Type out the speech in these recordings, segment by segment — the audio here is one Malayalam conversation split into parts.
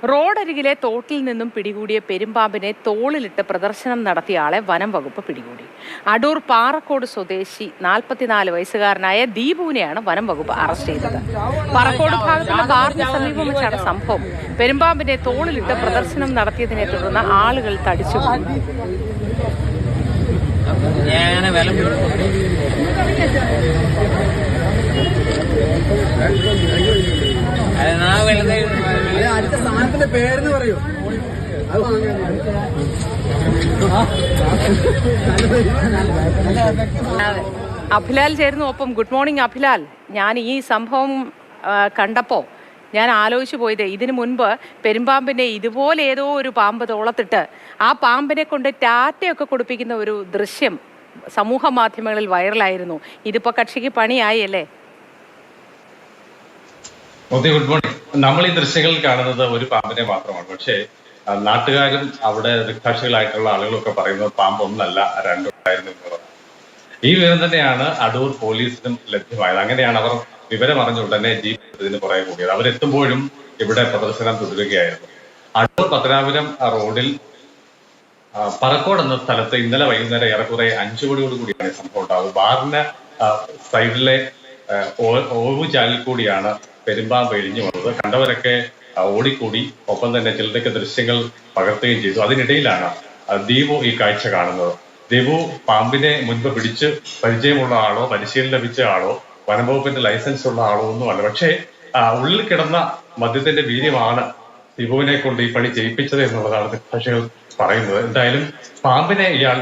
റോഡരികിലെ തോട്ടിൽ നിന്നും പിടികൂടിയ പെരുമ്പാമ്പിനെ തോളിലിട്ട് പ്രദർശനം നടത്തിയ ആളെ വനം വകുപ്പ് പിടികൂടി. അടൂർ പാറക്കോട് സ്വദേശി 44 വയസ്സുകാരനായ ദീപുവിനെയാണ് വനം വകുപ്പ് അറസ്റ്റ് ചെയ്തത്. പാറക്കോട് ഭാഗത്തുള്ള ബാറിന് സമീപം വെച്ചാണ് സംഭവം. പെരുമ്പാമ്പിനെ തോളിലിട്ട് പ്രദർശനം നടത്തിയതിനെ തുടർന്ന് ആളുകൾ തടിച്ചു. പേരെന്ന് പറയൂ. അഭിലാൽ ചേരുന്നു ഒപ്പം. Good morning Abhilal. ഞാൻ ഈ സംഭവം കണ്ടപ്പോൾ ഞാൻ ആലോചിച്ചു പോയത്, ഇതിനു മുൻപ് പെരുമ്പാമ്പിനെ ഇതുപോലെ ഏതോ ഒരു പാമ്പ് തോളത്തിട്ട് ആ പാമ്പിനെ കൊണ്ട് ടാറ്റയൊക്കെ കൊടുപ്പിക്കുന്ന ഒരു ദൃശ്യം സമൂഹ മാധ്യമങ്ങളിൽ വൈറലായിരുന്നു. ഇതിപ്പോ കക്ഷിക്ക് പണിയായി അല്ലേ? Good morning. നമ്മൾ ഈ ദൃശ്യങ്ങളിൽ കാണുന്നത് ഒരു പാമ്പിനെ മാത്രമാണ്. പക്ഷേ നാട്ടുകാരും അവിടെ ദൃക്സാക്ഷികളായിട്ടുള്ള ആളുകളൊക്കെ പറയുന്നത് പാമ്പ് ഒന്നല്ല, രണ്ടുണ്ടായിരുന്നു എന്നുള്ളതാണ്. ഈ വിവരം തന്നെയാണ് അടൂർ പോലീസിനും ലഭ്യമായത്. അങ്ങനെയാണ് അവർ വിവരം അറിഞ്ഞ ഉടനെ ജീപ്പ് ഇതിന് പുറകെ കൂടിയത്. അവരെത്തുമ്പോഴും ഇവിടെ പ്രദർശനം തുടരുകയായിരുന്നു. അടൂർ പത്തനാപുരം റോഡിൽ പറക്കോട് എന്ന സ്ഥലത്ത് ഇന്നലെ വൈകുന്നേരം ഏറെക്കുറെ 5 മണിയോടുകൂടിയാണ് സംഭവം ഉണ്ടാകുന്നത്. ബാറിന് സൈഡിലെ ഓവുചാലിൽ കൂടിയാണ് പെരുമ്പാമ്പ് എഴിഞ്ഞു വന്നത്. കണ്ടവരൊക്കെ ഓടിക്കൂടി, ഒപ്പം തന്നെ ചിലരൊക്കെ ദൃശ്യങ്ങൾ പകർത്തുകയും ചെയ്തു. അതിനിടയിലാണ് ദീപു ഈ കാഴ്ച കാണുന്നത്. ദീപു പാമ്പിനെ മുൻപ് പിടിച്ച് പരിചയമുള്ള ആളോ പരിശീലനം ലഭിച്ച ആളോ വനംവകുപ്പിന്റെ ലൈസൻസ് ഉള്ള ആളോ ഒന്നുമല്ല. പക്ഷേ ഉള്ളിൽ കിടന്ന മദ്യത്തിന്റെ വീര്യമാണ് ദീപുവിനെ കൊണ്ട് ഈ പണി ചെയ്യിപ്പിച്ചത് എന്നുള്ളതാണ് ദൃക്സാക്ഷികൾ പറയുന്നത്. എന്തായാലും പാമ്പിനെ ഇയാൾ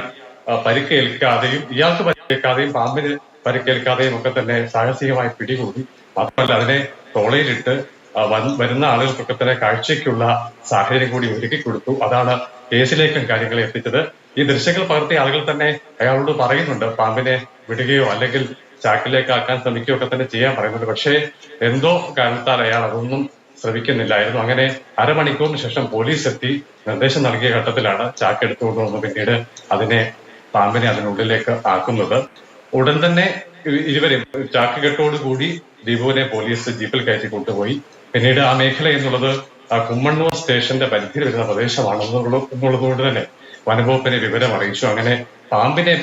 പരിക്കേൽക്കാതെയും ഇയാൾക്ക് പരിക്കേൽക്കാതെയും പാമ്പിന് പരിക്കേൽക്കാതെയും ഒക്കെ തന്നെ സാഹസികമായി പിടികൂടി. മാത്രമല്ല അതിനെ തോളയിലിട്ട് വരുന്ന ആളുകൾക്കൊക്കെ തന്നെ കാഴ്ചയ്ക്കുള്ള സാഹചര്യം കൂടി ഒരുക്കി കൊടുത്തു. അതാണ് കേസിലേക്കും കാര്യങ്ങളെ എത്തിച്ചത്. ഈ ദൃശ്യങ്ങൾ പകർത്തിയ ആളുകൾ തന്നെ അയാളോട് പറയുന്നുണ്ട് പാമ്പിനെ വിടുകയോ അല്ലെങ്കിൽ ചാക്കിലേക്ക് ആക്കാൻ ശ്രമിക്കുകയോ ഒക്കെ തന്നെ ചെയ്യാൻ പറയുന്നുണ്ട്. പക്ഷേ എന്തോ കാരണത്താൽ അയാൾ അതൊന്നും ശ്രമിക്കുന്നില്ലായിരുന്നു. അങ്ങനെ അരമണിക്കൂറിന് ശേഷം പോലീസ് എത്തി നിർദ്ദേശം നൽകിയ ഘട്ടത്തിലാണ് ചാക്ക് എടുത്തുകൊണ്ടുവന്ന് പിന്നീട് പാമ്പിനെ അതിനുള്ളിലേക്ക് ആക്കുന്നത്. ഉടൻ തന്നെ ഇരുവരും ചാക്കുകെട്ടോടുകൂടി ദീപുവിനെ പോലീസ് ജീപ്പിൽ കയറ്റി കൊണ്ടുപോയി. പിന്നീട് ആ മേഖല എന്നുള്ളത് കുമ്മണ്ണൂർ സ്റ്റേഷന്റെ പരിധിയിൽ വരുന്ന പ്രദേശമാണെന്നുള്ളത് കൊണ്ട് തന്നെ വനംവകുപ്പിനെ വിവരം അറിയിച്ചു. അങ്ങനെ പാമ്പിനെ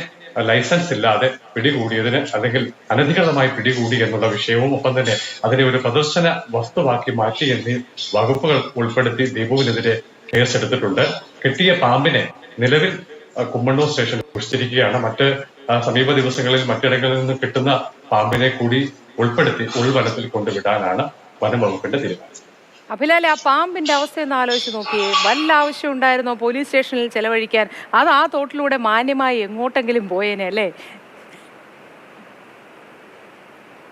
ലൈസൻസ് ഇല്ലാതെ പിടികൂടിയതിന് അല്ലെങ്കിൽ അനധികൃതമായി പിടികൂടി എന്നുള്ള വിഷയവും ഒപ്പം തന്നെ അതിനെ ഒരു പ്രദർശന വസ്തുവാക്കി മാറ്റി എന്നീ വകുപ്പുകൾ ഉൾപ്പെടുത്തി ദീപുവിനെതിരെ കേസെടുത്തിട്ടുണ്ട്. കിട്ടിയ പാമ്പിനെ നിലവിൽ കുമ്മണ്ണൂർ സ്റ്റേഷനിൽ കുറിച്ചിരിക്കുകയാണ്. മറ്റ് സമീപ ദിവസങ്ങളിൽ മറ്റിടങ്ങളിൽ നിന്ന് കിട്ടുന്ന പാമ്പിനെ കൂടി ഉൾപ്പെടുത്തി ഉൾവനത്തിൽ കൊണ്ടുവിടാനാണ് വനം വകുപ്പിന്റെ തീരുമാനം. അഭിലാലെ, ആ പാമ്പിന്റെ അവസ്ഥയൊന്ന് ആലോചിച്ച് നോക്കിയേ. വല്ല ആവശ്യം ഉണ്ടായിരുന്നോ പോലീസ് സ്റ്റേഷനിൽ ചെലവഴിക്കാൻ? അത് ആ തോട്ടിലൂടെ മാന്യമായി എങ്ങോട്ടെങ്കിലും പോയേനെ അല്ലേ?